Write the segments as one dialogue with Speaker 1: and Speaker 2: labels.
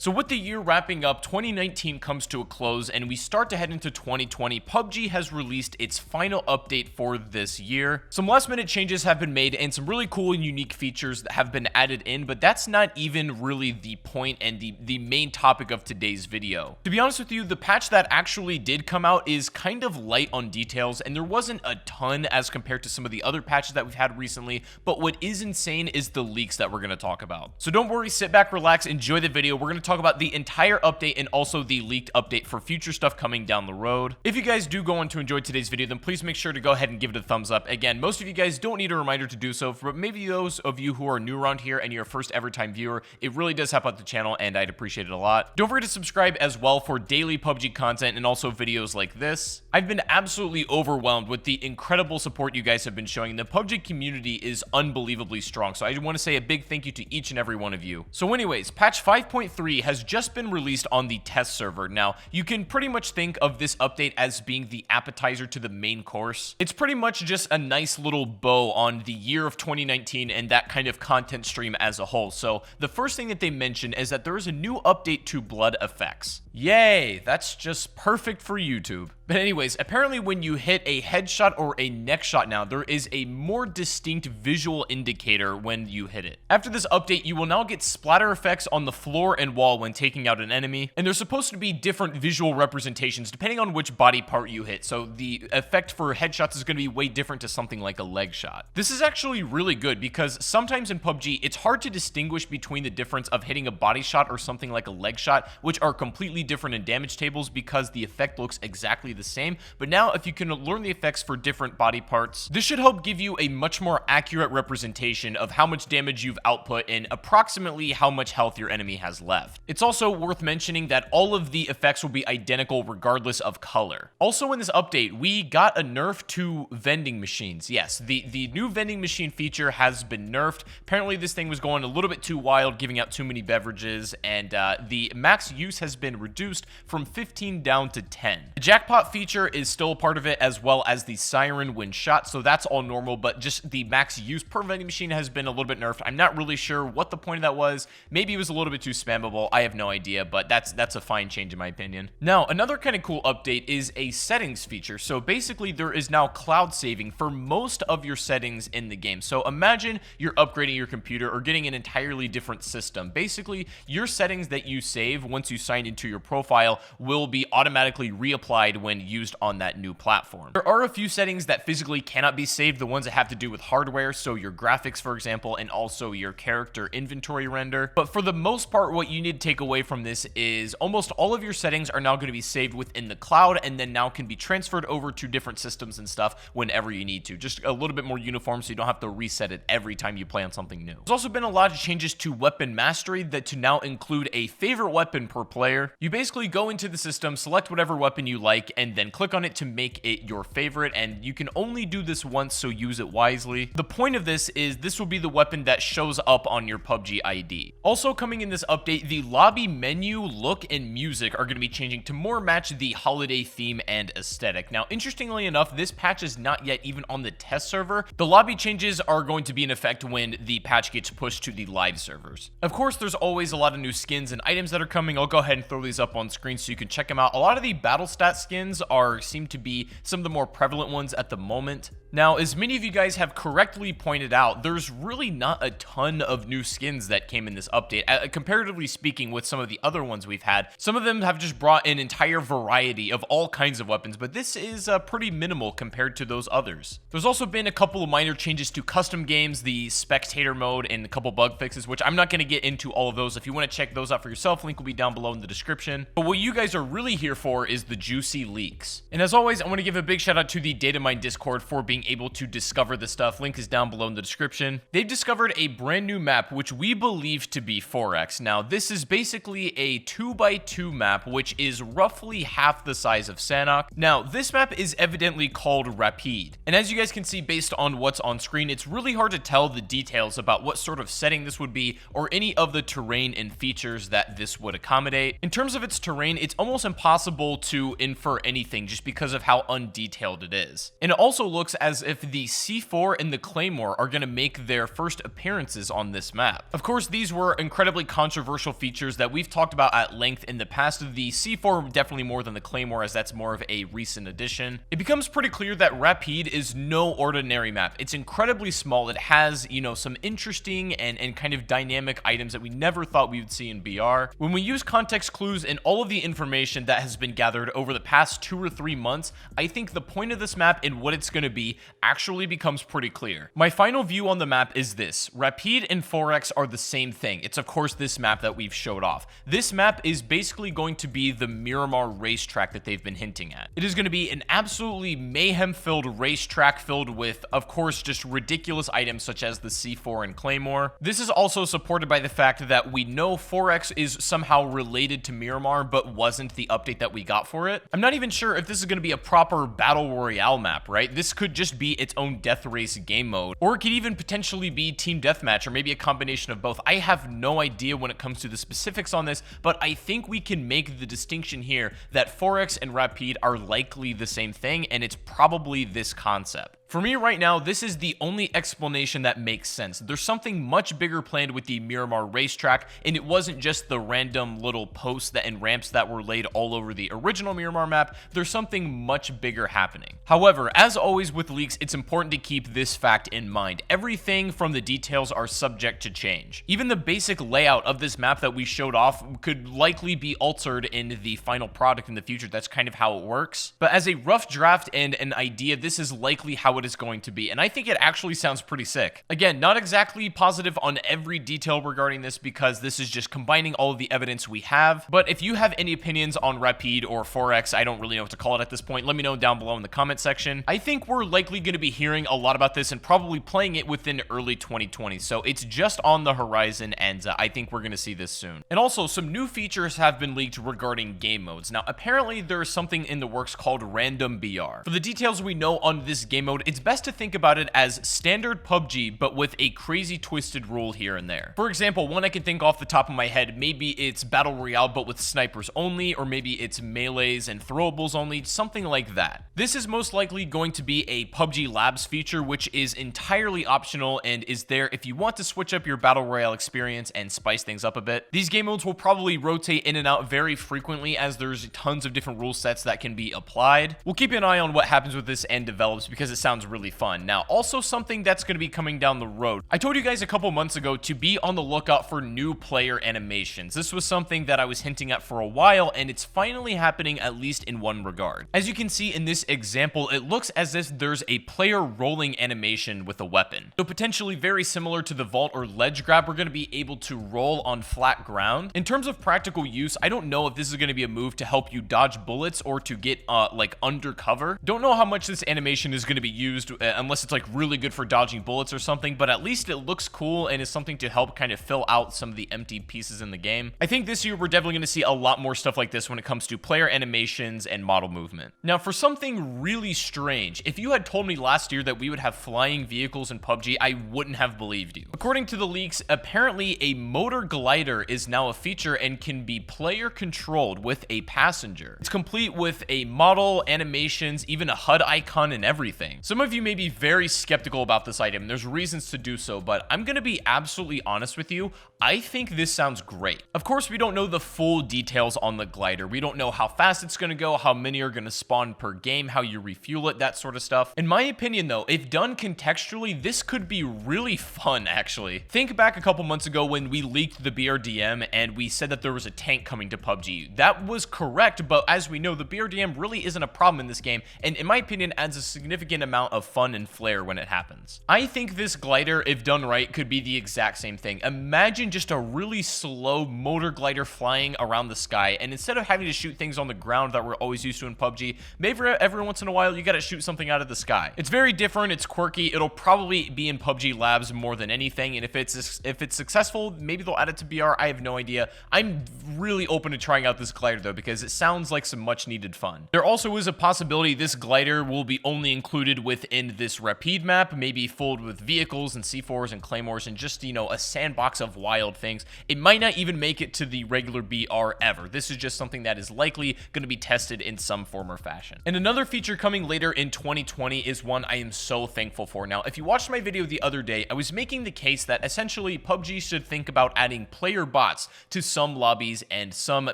Speaker 1: So with the year wrapping up, 2019 comes to a close and we start to head into 2020. PUBG has released its final update for this year. Some last minute changes have been made and some really cool and unique features that have been added in, but that's not even really the point and the main topic of today's video. To be honest with you, the patch that actually did come out is kind of light on details and there wasn't a ton as compared to some of the other patches that we've had recently, but what is insane is the leaks that we're going to talk about. So don't worry, sit back, relax, enjoy the video. We're going to talk about the entire update and also the leaked update for future stuff coming down the road. If you guys do go on to enjoy today's video, then please make sure to go ahead and give it a thumbs up. Again, most of you guys don't need a reminder to do so, but maybe those of you who are new around here and you're a first ever time viewer, it really does help out the channel and I'd appreciate it a lot. Don't forget to subscribe as well for daily PUBG content and also videos like this. I've been absolutely overwhelmed with the incredible support you guys have been showing. The PUBG community is unbelievably strong, so I want to say a big thank you to each and every one of you. So anyways, patch 5.3 has just been released on the test server. Now, you can pretty much think of this update as being the appetizer to the main course. It's pretty much just a nice little bow on the year of 2019 and that kind of content stream as a whole. So the first thing that they mention is that there is a new update to blood effects. Yay, that's just perfect for YouTube. But anyways, apparently when you hit a headshot or a neck shot now, there is a more distinct visual indicator when you hit it. After this update, you will now get splatter effects on the floor and wall when taking out an enemy, and there's supposed to be different visual representations depending on which body part you hit. So the effect for headshots is going to be way different to something like a leg shot. This is actually really good because sometimes in PUBG, it's hard to distinguish between the difference of hitting a body shot or something like a leg shot, which are completely different in damage tables because the effect looks exactly the same. But now if you can learn the effects for different body parts, this should help give you a much more accurate representation of how much damage you've output and approximately how much health your enemy has left. It's also worth mentioning that all of the effects will be identical regardless of color. Also in this update, we got a nerf to vending machines. Yes, the new vending machine feature has been nerfed. Apparently this thing was going a little bit too wild, giving out too many beverages, and the max use has been reduced from 15 down to 10. The jackpot feature is still a part of it, as well as the siren when shot, so that's all normal, but just the max use per vending machine has been a little bit nerfed. I'm not really sure what the point of that was. Maybe it was a little bit too spammable. I have no idea, but that's a fine change in my opinion. Now, another kind of cool update is a settings feature. So basically, there is now cloud saving for most of your settings in the game. So imagine you're upgrading your computer or getting an entirely different system. Basically, your settings that you save once you sign into your profile will be automatically reapplied when used on that new platform. There are a few settings that physically cannot be saved, the ones that have to do with hardware, so your graphics, for example, and also your character inventory render. But for the most part, what you need to take away from this is almost all of your settings are now going to be saved within the cloud and then now can be transferred over to different systems and stuff whenever you need to. Just a little bit more uniform so you don't have to reset it every time you play on something new. There's also been a lot of changes to weapon mastery that to now include a favorite weapon per player. You basically go into the system, select whatever weapon you like, and then click on it to make it your favorite, and you can only do this once, so use it wisely. The point of this is this will be the weapon that shows up on your PUBG ID. Also coming in this update, the lobby menu, look, and music are going to be changing to more match the holiday theme and aesthetic. Now, interestingly enough, this patch is not yet even on the test server. The lobby changes are going to be in effect when the patch gets pushed to the live servers. Of course, there's always a lot of new skins and items that are coming. I'll go ahead and throw these up on screen so you can check them out. A lot of the battle stat skins seem to be some of the more prevalent ones at the moment. Now, as many of you guys have correctly pointed out, there's really not a ton of new skins that came in this update. Comparatively speaking, with some of the other ones we've had, some of them have just brought an entire variety of all kinds of weapons, but this is pretty minimal compared to those others. There's also been a couple of minor changes to custom games, the spectator mode, and a couple bug fixes, which I'm not going to get into all of those. If you want to check those out for yourself, link will be down below in the description. But what you guys are really here for is the juicy leaks. And as always, I want to give a big shout out to the Datamine Discord for being able to discover this stuff. Link is down below in the description. They've discovered a brand new map, which we believe to be 4X. Now, this is basically a 2x2 map, which is roughly half the size of Sanhok. Now, this map is evidently called Rapide. And as you guys can see, based on what's on screen, it's really hard to tell the details about what sort of setting this would be or any of the terrain and features that this would accommodate. In terms of its terrain, it's almost impossible to infer anything just because of how undetailed it is. And it also looks as as if the C4 and the Claymore are going to make their first appearances on this map. Of course, these were incredibly controversial features that we've talked about at length in the past. The C4 definitely more than the Claymore, as that's more of a recent addition. It becomes pretty clear that Rapide is no ordinary map. It's incredibly small. It has, some interesting and kind of dynamic items that we never thought we would see in BR. When we use context clues and all of the information that has been gathered over the past 2 or 3 months, I think the point of this map and what it's going to be actually becomes pretty clear. My final view on the map is this: Rapide and Forex are the same thing. It's of course this map that we've showed off. This map is basically going to be the Miramar racetrack that they've been hinting at. It is going to be an absolutely mayhem-filled racetrack filled with, of course, just ridiculous items such as the C4 and Claymore. This is also supported by the fact that we know Forex is somehow related to Miramar, but wasn't the update that we got for it. I'm not even sure if this is going to be a proper battle royale map, right? This could just be its own death race game mode, or it could even potentially be team deathmatch, or maybe a combination of both. I have no idea when it comes to the specifics on this, but I think we can make the distinction here that Forex and Rapide are likely the same thing, and it's probably this concept. For me right now, this is the only explanation that makes sense. There's something much bigger planned with the Miramar racetrack, and it wasn't just the random little posts and ramps that were laid all over the original Miramar map. There's something much bigger happening. However, as always with leaks, it's important to keep this fact in mind. Everything from the details are subject to change. Even the basic layout of this map that we showed off could likely be altered in the final product in the future. That's kind of how it works. But as a rough draft and an idea, this is likely how it is going to be, and I think it actually sounds pretty sick. Again, not exactly positive on every detail regarding this because this is just combining all of the evidence we have, but if you have any opinions on Rapide or Forex, I don't really know what to call it at this point, let me know down below in the comment section. I think we're likely going to be hearing a lot about this and probably playing it within early 2020, so it's just on the horizon, and I think we're going to see this soon. And also, some new features have been leaked regarding game modes. Now, apparently there is something in the works called Random BR. For the details we know on this game mode, it's best to think about it as standard PUBG, but with a crazy twisted rule here and there. For example, one I can think off the top of my head, maybe it's Battle Royale, but with snipers only, or maybe it's melees and throwables only, something like that. This is most likely going to be a PUBG Labs feature, which is entirely optional and is there if you want to switch up your Battle Royale experience and spice things up a bit. These game modes will probably rotate in and out very frequently as there's tons of different rule sets that can be applied. We'll keep an eye on what happens with this and develops because it sounds really fun. Now, also something that's going to be coming down the road. I told you guys a couple months ago to be on the lookout for new player animations. This was something that I was hinting at for a while, and it's finally happening, at least in one regard. As you can see in this example, it looks as if there's a player rolling animation with a weapon. So potentially very similar to the vault or ledge grab, we're going to be able to roll on flat ground. In terms of practical use, I don't know if this is going to be a move to help you dodge bullets or to get like undercover. Don't know how much this animation is going to be used unless it's like really good for dodging bullets or something, but at least it looks cool and is something to help kind of fill out some of the empty pieces in the game. I think this year we're definitely going to see a lot more stuff like this when it comes to player animations and model movement. Now, for something really strange, if you had told me last year that we would have flying vehicles in PUBG, I wouldn't have believed you. According to the leaks, apparently a motor glider is now a feature and can be player controlled with a passenger. It's complete with a model, animations, even a HUD icon and everything. Some of you may be very skeptical about this item. There's reasons to do so, but I'm going to be absolutely honest with you. I think this sounds great. Of course, we don't know the full details on the glider. We don't know how fast it's going to go, how many are going to spawn per game, how you refuel it, that sort of stuff. In my opinion, though, if done contextually, this could be really fun, actually. Think back a couple months ago when we leaked the BRDM and we said that there was a tank coming to PUBG. That was correct, but as we know, the BRDM really isn't a problem in this game, and in my opinion, adds a significant amount of fun and flair when it happens. I think this glider, if done right, could be the exact same thing. Imagine just a really slow motor glider flying around the sky, and instead of having to shoot things on the ground that we're always used to in PUBG, maybe every once in a while you gotta shoot something out of the sky. It's very different, it's quirky, it'll probably be in PUBG Labs more than anything, and if it's successful, maybe they'll add it to BR, I have no idea. I'm really open to trying out this glider though, because it sounds like some much needed fun. There also is a possibility this glider will be only included with within this Rapide map, maybe filled with vehicles and C4s and claymores and just, a sandbox of wild things. It might not even make it to the regular BR ever. This is just something that is likely going to be tested in some form or fashion. And another feature coming later in 2020 is one I am so thankful for. Now, if you watched my video the other day, I was making the case that essentially PUBG should think about adding player bots to some lobbies and some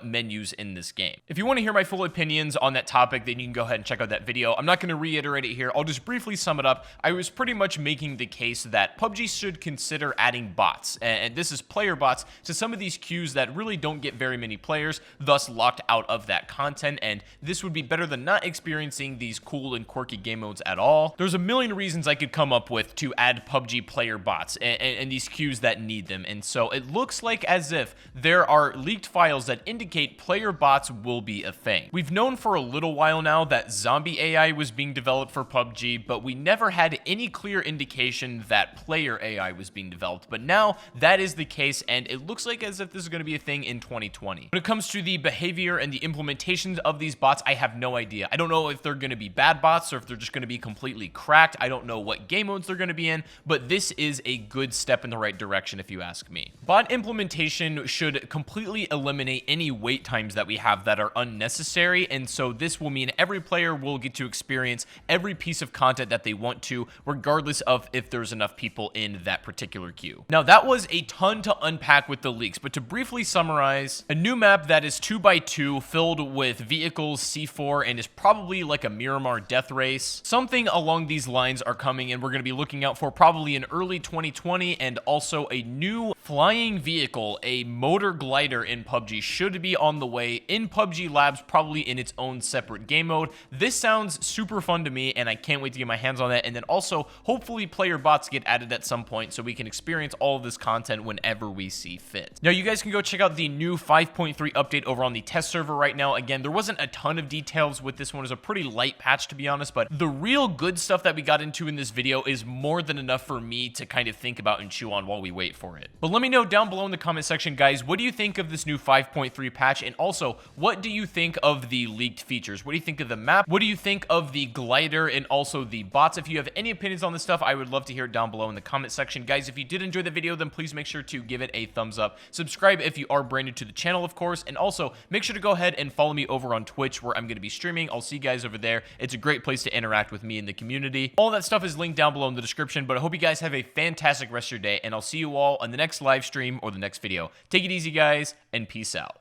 Speaker 1: menus in this game. If you want to hear my full opinions on that topic, then you can go ahead and check out that video. I'm not going to reiterate it here. I'll just briefly sum it up. I was pretty much making the case that PUBG should consider adding bots, and this is player bots, to some of these queues that really don't get very many players, thus locked out of that content, and this would be better than not experiencing these cool and quirky game modes at all. There's a million reasons I could come up with to add PUBG player bots and these queues that need them, and so it looks like as if there are leaked files that indicate player bots will be a thing. We've known for a little while now that zombie AI was being developed for PUBG, but we never had any clear indication that player AI was being developed, but now that is the case, and it looks like as if this is going to be a thing in 2020. When it comes to the behavior and the implementations of these bots, I have no idea. I don't know if they're going to be bad bots or if they're just going to be completely cracked. I don't know what game modes they're going to be in, but this is a good step in the right direction if you ask me. Bot implementation should completely eliminate any wait times that we have that are unnecessary, and so this will mean every player will get to experience every piece of content that they want to, regardless of if there's enough people in that particular queue. Now, that was a ton to unpack with the leaks, but to briefly summarize, a new map that is 2x2 filled with vehicles, C4, and is probably like a Miramar death race. Something along these lines are coming, and we're going to be looking out for probably in early 2020, and also a new flying vehicle, a motor glider in PUBG should be on the way in PUBG Labs, probably in its own separate game mode. This sounds super fun to me, and I can't wait to get my hands on that, and then also hopefully player bots get added at some point so we can experience all of this content whenever we see fit. Now, you guys can go check out the new 5.3 update over on the test server right now. Again, there wasn't a ton of details with this one. It was a pretty light patch, to be honest, but the real good stuff that we got into in this video is more than enough for me to kind of think about and chew on while we wait for it. But let me know down below in the comment section, guys, what do you think of this new 5.3 patch? And also, what do you think of the leaked features? What do you think of the map? What do you think of the glider and also the bots? If you have any opinions on this stuff, I would love to hear it down below in the comment section. Guys, if you did enjoy the video, then please make sure to give it a thumbs up. Subscribe if you are brand new to the channel, of course, and also make sure to go ahead and follow me over on Twitch, where I'm going to be streaming. I'll see you guys over there. It's a great place to interact with me in the community. All that stuff is linked down below in the description, but I hope you guys have a fantastic rest of your day, and I'll see you all on the next live stream or the next video. Take it easy, guys, and peace out.